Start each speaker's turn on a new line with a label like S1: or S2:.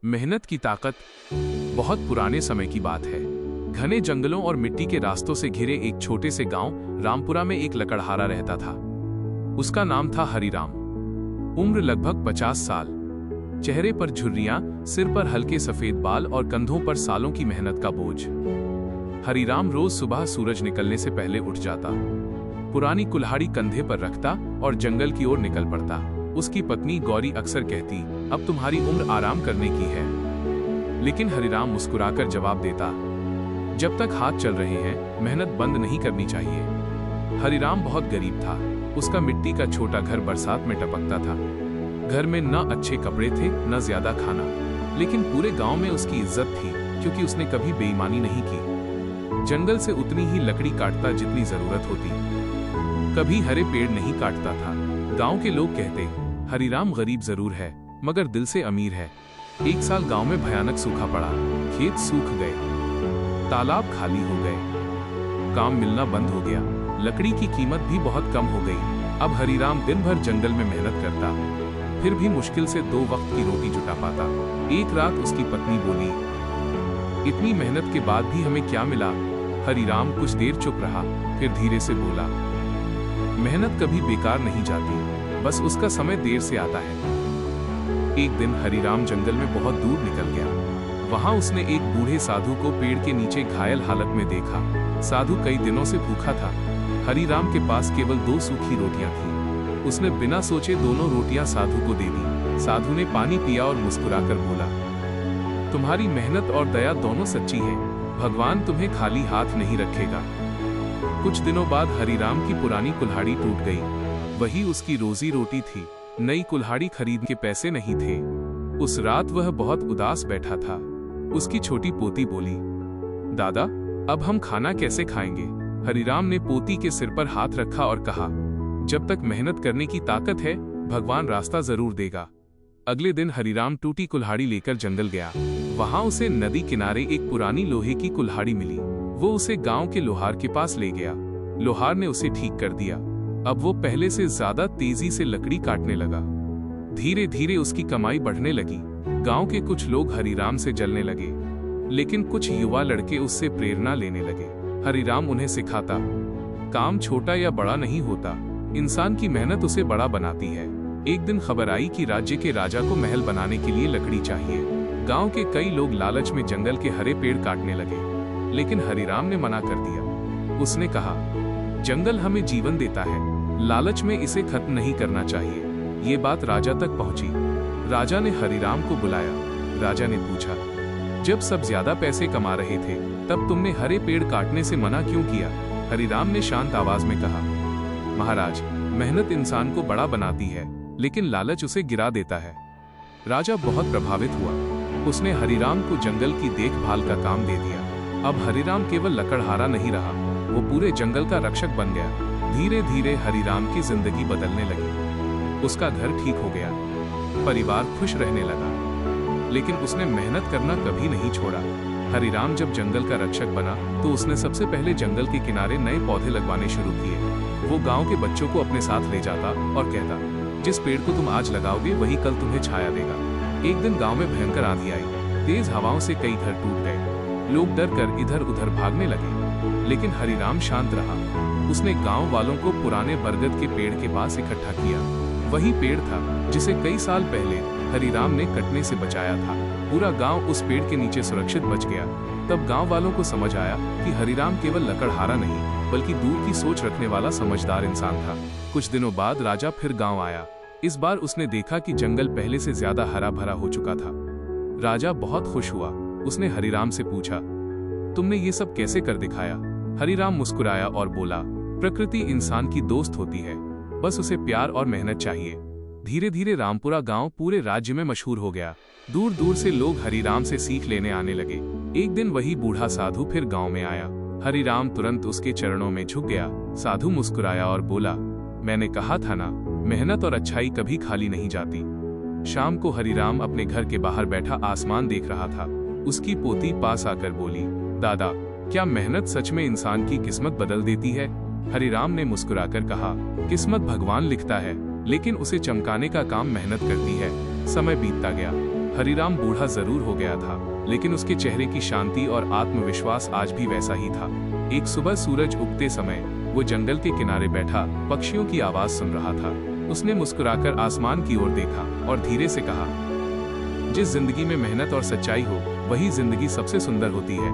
S1: मेहनत की ताकत। बहुत पुराने समय की बात है। घने जंगलों और मिट्टी के रास्तों से घिरे एक छोटे से गांव रामपुरा में एक लकड़हारा रहता था। उसका नाम था हरिराम। उम्र लगभग 50 साल। चेहरे पर झुर्रियां, सिर पर हल्के सफेद बाल और कंधों पर सालों की मेहनत का बोझ। हरिराम रोज सुबह सूरज निकलने से पहले उठ जाता, पुरानी कुल्हाड़ी कंधे पर रखता और जंगल की ओर निकल पड़ता। उसकी पत्नी गौरी अक्सर कहती, अब तुम्हारी उम्र आराम करने की है। लेकिन हरिराम मुस्कुराकर जवाब देता, जब तक हाथ चल रहे हैं मेहनत बंद नहीं करनी चाहिए। हरिराम बहुत गरीब था। उसका मिट्टी का छोटा घर बरसात में टपकता था। घर में न अच्छे कपड़े थे न ज्यादा खाना, लेकिन पूरे गांव में उसकी इज्जत थी क्योंकि उसने कभी बेईमानी नहीं की। जंगल से उतनी ही लकड़ी काटता जितनी जरूरत होती, कभी हरे पेड़ नहीं काटता था। गांव के लोग कहते, हरिराम गरीब जरूर है मगर दिल से अमीर है। एक साल गांव में भयानक सूखा पड़ा। खेत सूख गए, तालाब खाली हो गए, काम मिलना बंद हो गया, लकड़ी की कीमत भी बहुत कम हो गई। अब हरिराम दिन भर जंगल में मेहनत करता, फिर भी मुश्किल से 2 वक्त की रोटी जुटा पाता। एक रात उसकी पत्नी बोली, इतनी मेहनत के बाद भी हमें क्या मिला? हरिराम कुछ देर चुप रहा, फिर धीरे से बोला, मेहनत कभी बेकार नहीं जाती, बस उसका समय देर से आता है। एक दिन हरिराम जंगल में बहुत दूर निकल गया। वहां उसने एक बूढ़े साधु को पेड़ के नीचे घायल हालत में देखा। साधु कई दिनों से भूखा था। हरिराम के पास केवल 2 सूखी रोटियां थी। उसने बिना सोचे दोनों रोटियां साधु को दे दी। साधु ने पानी पिया और मुस्कुराकर बोला, तुम्हारी मेहनत और दया दोनों सच्ची है, भगवान तुम्हें खाली हाथ नहीं रखेगा। कुछ दिनों बाद हरिराम की पुरानी कुल्हाड़ी टूट गई। वही उसकी रोजी रोटी थी। नई कुल्हाड़ी खरीद के पैसे नहीं थे। उस रात वह बहुत उदास बैठा था। उसकी छोटी पोती बोली, दादा, अब हम खाना कैसे खाएंगे? हरिराम ने पोती के सिर पर हाथ रखा और कहा, जब तक मेहनत करने की ताकत है भगवान रास्ता जरूर देगा। अगले दिन हरिराम टूटी कुल्हाड़ी लेकर जंगल गया। वहां उसे नदी किनारे एक पुरानी लोहे की कुल्हाड़ी मिली। वो उसे गांव के लोहार के पास ले गया। लोहार ने उसे ठीक कर दिया। अब वो पहले से ज्यादा तेजी से लकड़ी काटने लगा। धीरे धीरे उसकी कमाई बढ़ने लगी। गांव के कुछ लोग हरिराम से जलने लगे, लेकिन कुछ युवा लड़के उससे प्रेरणा लेने लगे। हरिराम उन्हें सिखाता, काम छोटा या बड़ा नहीं होता, इंसान की मेहनत उसे बड़ा बनाती है। एक दिन खबर आई कि राज्य के राजा को महल बनाने के लिए लकड़ी चाहिए। गांव के कई लोग लालच में जंगल के हरे पेड़ काटने लगे, लेकिन हरिराम ने मना कर दिया। उसने कहा, जंगल हमें जीवन देता है, लालच में इसे खत्म नहीं करना चाहिए। ये बात राजा तक पहुंची। राजा ने हरिराम को बुलाया। राजा ने पूछा, जब सब ज्यादा पैसे कमा रहे थे तब तुमने हरे पेड़ काटने से मना क्यों किया? हरिराम ने शांत आवाज में कहा, महाराज, मेहनत इंसान को बड़ा बनाती है, लेकिन लालच उसे गिरा देता है। राजा बहुत प्रभावित हुआ। उसने हरिराम को जंगल की देखभाल का काम दे दिया। अब हरिराम केवल लकड़हारा नहीं रहा, वो पूरे जंगल का रक्षक बन गया। धीरे धीरे हरिराम की जिंदगी बदलने लगी। उसका घर ठीक हो गया, परिवार खुश रहने लगा, लेकिन उसने मेहनत करना कभी नहीं छोड़ा। हरिराम जब जंगल का रक्षक बना तो उसने सबसे पहले जंगल के किनारे नए पौधे लगवाने शुरू किए। वो गांव के बच्चों को अपने साथ ले जाता और कहता, जिस पेड़ को तुम आज लगाओगे वही कल तुम्हें छाया देगा। एक दिन गांव में भयंकर आंधी आई। तेज हवाओं से कई घर टूट गए। लोग डर कर इधर उधर भागने लगे, लेकिन हरिराम शांत रहा। उसने गांव वालों को पुराने बरगद के पेड़ के पास इकट्ठा किया। वही पेड़ था जिसे कई साल पहले हरिराम ने कटने से बचाया था। पूरा गांव उस पेड़ के नीचे सुरक्षित बच गया। तब गांव वालों को समझ आया कि हरिराम केवल लकड़हारा नहीं, बल्कि दूर की सोच रखने वाला समझदार इंसान था। कुछ दिनों बाद राजा फिर गांव आया। इस बार उसने देखा कि जंगल पहले से ज्यादा हरा भरा हो चुका था। राजा बहुत खुश हुआ। उसने हरिराम से पूछा, तुमने ये सब कैसे कर दिखाया? हरिराम मुस्कुराया और बोला, प्रकृति इंसान की दोस्त होती है, बस उसे प्यार और मेहनत चाहिए। धीरे धीरे रामपुरा गांव पूरे राज्य में मशहूर हो गया। दूर दूर से लोग हरिराम से सीख लेने आने लगे। एक दिन वही बूढ़ा साधु फिर गांव में आया। हरिराम तुरंत उसके चरणों में झुक गया। साधु मुस्कुराया और बोला, मैंने कहा था ना, मेहनत और अच्छाई कभी खाली नहीं जाती। शाम को हरिराम अपने घर के बाहर बैठा आसमान देख रहा था। उसकी पोती पास आकर बोली, दादा, क्या मेहनत सच में इंसान की किस्मत बदल देती है? हरिराम ने मुस्कुराकर कहा, किस्मत भगवान लिखता है, लेकिन उसे चमकाने का काम मेहनत करती है। समय बीतता गया। हरिराम बूढ़ा जरूर हो गया था, लेकिन उसके चेहरे की शांति और आत्मविश्वास आज भी वैसा ही था। एक सुबह सूरज उगते समय वो जंगल के किनारे बैठा पक्षियों की आवाज सुन रहा था। उसने मुस्कुराकर आसमान की ओर देखा और धीरे से कहा, जिस जिंदगी में मेहनत और सच्चाई हो, वही जिंदगी सबसे सुंदर होती है।